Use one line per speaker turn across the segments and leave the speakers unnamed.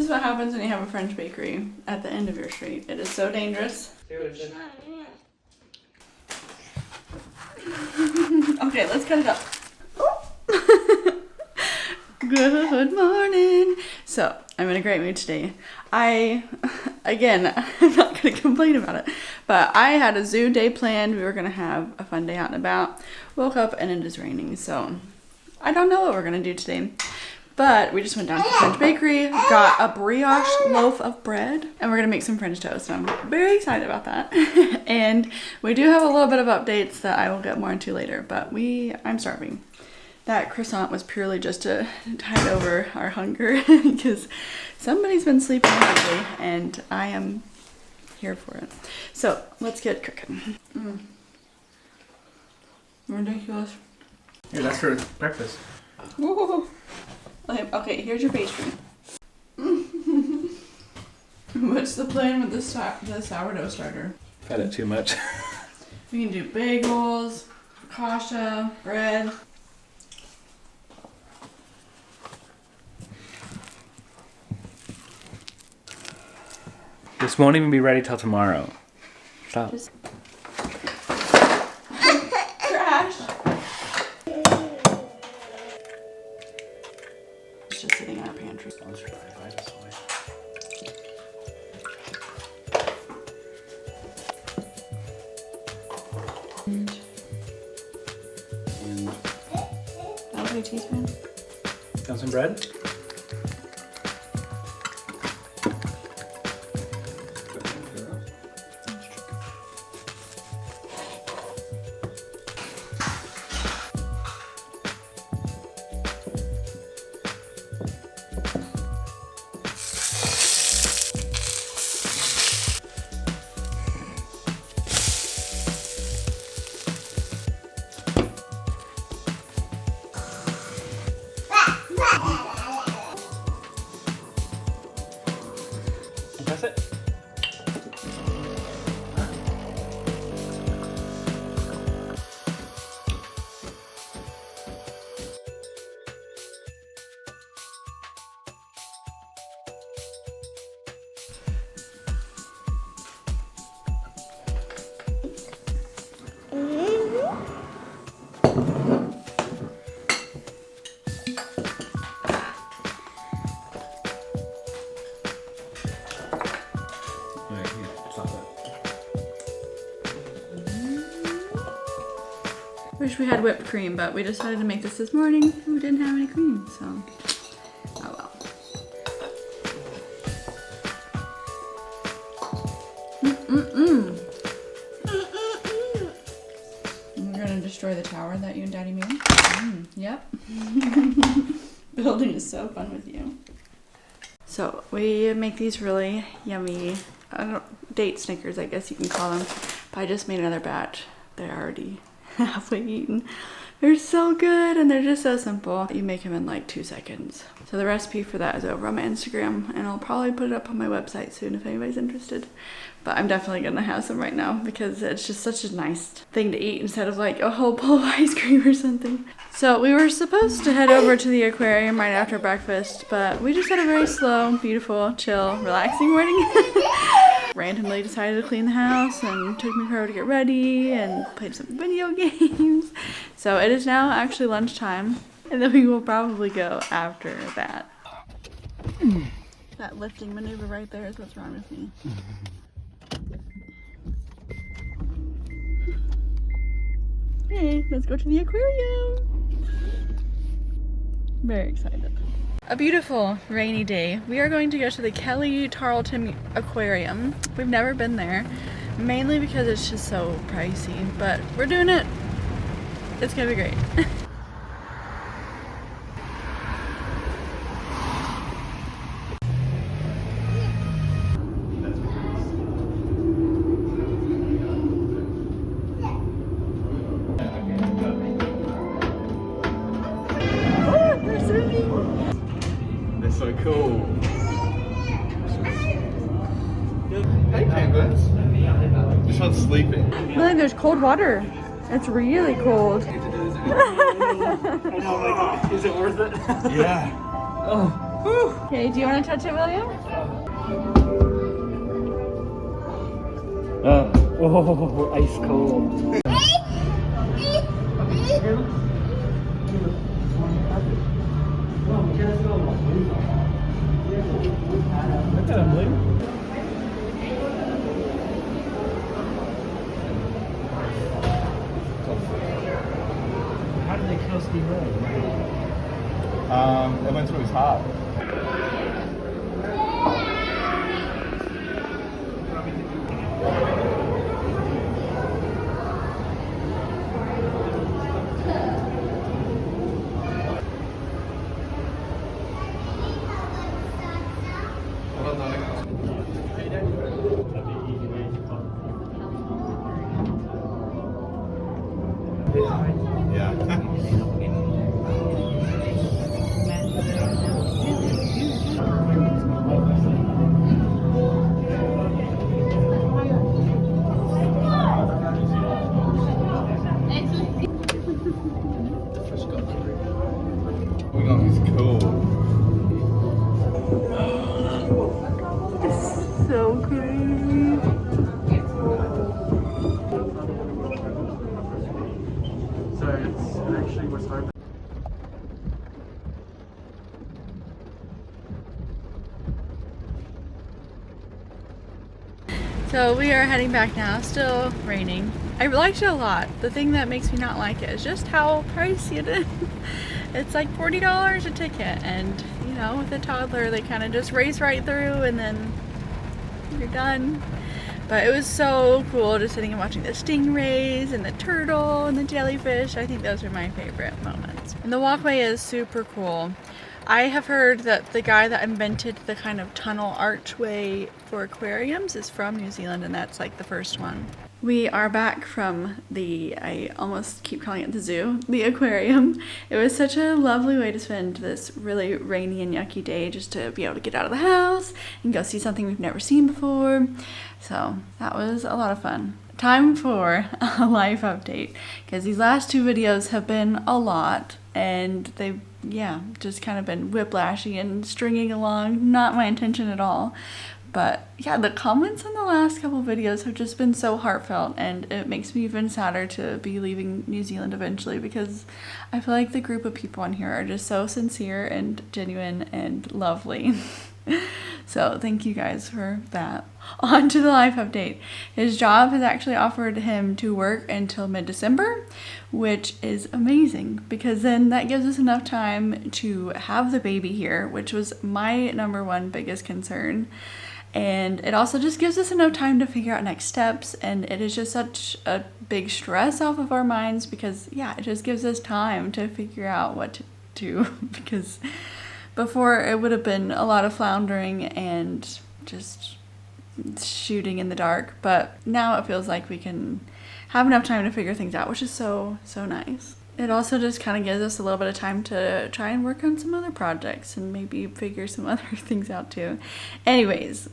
is what happens when you have a French bakery at the end of your street. It is so dangerous. Okay, let's cut it up. Good morning. So, I'm in a great mood today. Again, I'm not going to complain about it, but I had a zoo day planned. We were going to have a fun day out and about. Woke up and it is raining, so I don't know what we're going to do today. But we just went down to the French bakery, got a brioche loaf of bread, and we're going to make some French toast. So I'm very excited about that. And we do have a little bit of updates that I will get more into later, but I'm starving. That croissant was purely just to tide over our hunger because somebody's been sleeping lately and I am here for it. So let's get cooking. Ridiculous.
Here, that's for breakfast.
Ooh. Okay, here's your pastry. What's the plan with the sourdough starter?
Fed it too much.
We can do bagels, focaccia, bread.
This won't even be ready till tomorrow. Stop.
Crash. It's just sitting in our pantry. And that'll be a teaspoon.
Got some bread? That's it.
Wish we had whipped cream, but we decided to make this morning and we didn't have any cream, so oh well. We're gonna destroy the tower that you and Daddy made. Yep. Building is so fun with you. So we make these really yummy date Snickers, I guess you can call them. But I just made another batch. They're already halfway eaten. They're so good and they're just so simple. You make them in like 2 seconds. So the recipe for that is over on my Instagram and I'll probably put it up on my website soon if anybody's interested. But I'm definitely gonna have some right now because it's just such a nice thing to eat instead of like a whole bowl of ice cream or something. So we were supposed to head over to the aquarium right after breakfast, but we just had a very slow, beautiful, chill, relaxing morning. Randomly decided to clean the house and took me forever to get ready and played some video games. So it is now actually lunchtime and then we will probably go after that. That lifting maneuver right there is what's wrong with me. Hey, let's go to the aquarium. Very excited. A beautiful rainy day. We are going to go to the Kelly Tarleton Aquarium. We've never been there, mainly because it's just so pricey, but we're doing it. It's gonna be great.
So cool. Hey penguins. This one's sleeping.
Look, there's cold water. It's really cold.
I know, like, is it worth it? Yeah. Oh.
Okay, do you want to touch it, William?
Oh, ice cold. Look at him, Blue. How did they kill Steve Ray? It went through his heart. Yeah. He's cool.
So crazy.
So it's actually what's hard.
So we are heading back now, still raining. I liked it a lot. The thing that makes me not like it is just how pricey it is. It's like $40 a ticket, and you know, with a toddler they kind of just race right through and then you're done. But it was so cool just sitting and watching the stingrays and the turtle and the jellyfish. I think those are my favorite moments. And the walkway is super cool. I have heard that the guy that invented the kind of tunnel archway for aquariums is from New Zealand, and that's like the first one. We are back from I almost keep calling it the zoo, the aquarium. It was such a lovely way to spend this really rainy and yucky day, just to be able to get out of the house and go see something we've never seen before. So that was a lot of fun. Time for a life update, because these last two videos have been a lot, and they've just kind of been whiplashy and stringing along. Not my intention at all. But yeah, the comments on the last couple videos have just been so heartfelt, and it makes me even sadder to be leaving New Zealand eventually, because I feel like the group of people on here are just so sincere and genuine and lovely. So thank you guys for that. On to the life update. His job has actually offered him to work until mid-December, which is amazing, because then that gives us enough time to have the baby here, which was my number one biggest concern. And it also just gives us enough time to figure out next steps, and it is just such a big stress off of our minds, because yeah, it just gives us time to figure out what to do. Because before it would have been a lot of floundering and just shooting in the dark, but now it feels like we can have enough time to figure things out, which is so nice. It also just kind of gives us a little bit of time to try and work on some other projects and maybe figure some other things out too. Anyways,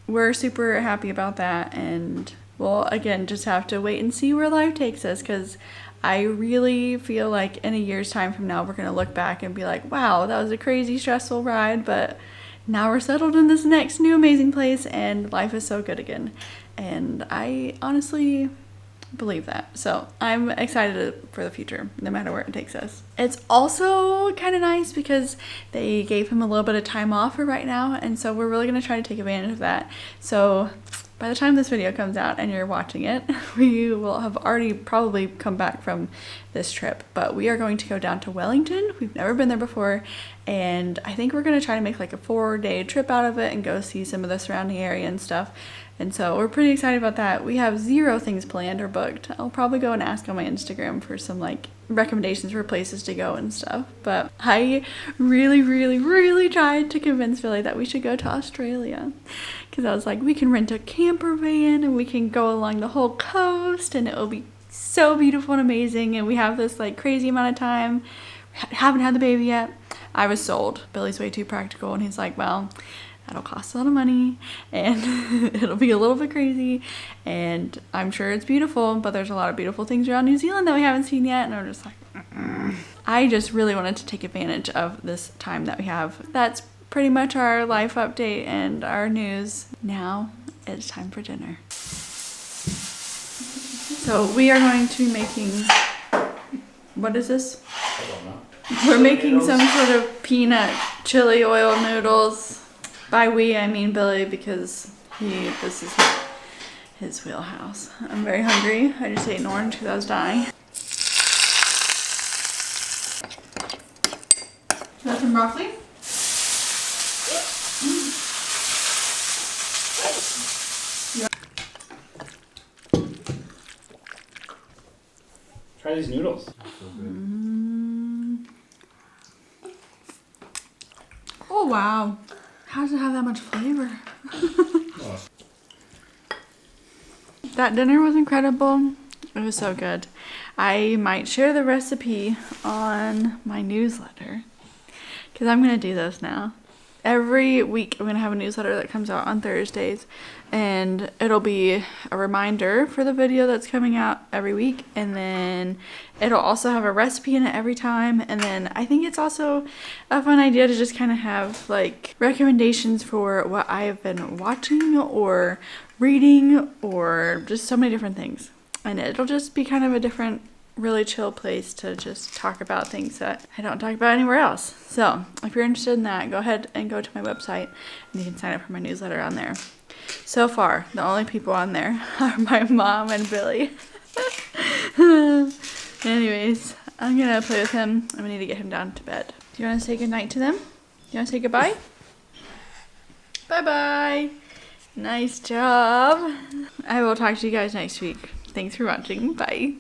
we're super happy about that, and we'll again just have to wait and see where life takes us, because I really feel like in a year's time from now we're going to look back and be like, wow, that was a crazy stressful ride, but now we're settled in this next new amazing place and life is so good again. And I honestly believe that. So I'm excited for the future, no matter where it takes us. It's also kind of nice because they gave him a little bit of time off for right now, and so we're really going to try to take advantage of that. So by the time this video comes out and you're watching it, we will have already probably come back from this trip, but we are going to go down to Wellington. We've never been there before, and I think we're going to try to make like a 4-day trip out of it and go see some of the surrounding area and stuff. And so we're pretty excited about that. We have 0 things planned or booked. I'll probably go and ask on my Instagram for some like recommendations for places to go and stuff. But I really tried to convince Billy that we should go to Australia. Because I was like, we can rent a camper van and we can go along the whole coast and it will be so beautiful and amazing. And we have this like crazy amount of time. Haven't had the baby yet. I was sold. Billy's way too practical, and he's like, well, that'll cost a lot of money and it'll be a little bit crazy, and I'm sure it's beautiful, but there's a lot of beautiful things around New Zealand that we haven't seen yet. And I'm just like, I just really wanted to take advantage of this time that we have. That's pretty much our life update and our news. Now it's time for dinner. So we are going to be making, what is this?
I don't know.
We're making some sort of peanut chili oil noodles. By we, I mean Billy, because this is his wheelhouse. I'm very hungry. I just ate an orange because I was dying. Got some broccoli?
Try these noodles.
Oh wow. How does it have that much flavor?
Oh.
That dinner was incredible. It was so good. I might share the recipe on my newsletter because I'm going to do this now. Every week I'm going to have a newsletter that comes out on Thursdays, and it'll be a reminder for the video that's coming out every week, and then it'll also have a recipe in it every time. And then I think it's also a fun idea to just kind of have like recommendations for what I've been watching or reading or just so many different things. And it'll just be kind of a different, really chill place to just talk about things that I don't talk about anywhere else. So if you're interested in that, go ahead and go to my website and you can sign up for my newsletter on there. So far, the only people on there are my mom and Billy. Anyways, I'm gonna play with him. I'm gonna need to get him down to bed. Do you want to say goodnight to them? You want to say goodbye? Bye-bye. Nice job. I will talk to you guys next week. Thanks for watching. Bye.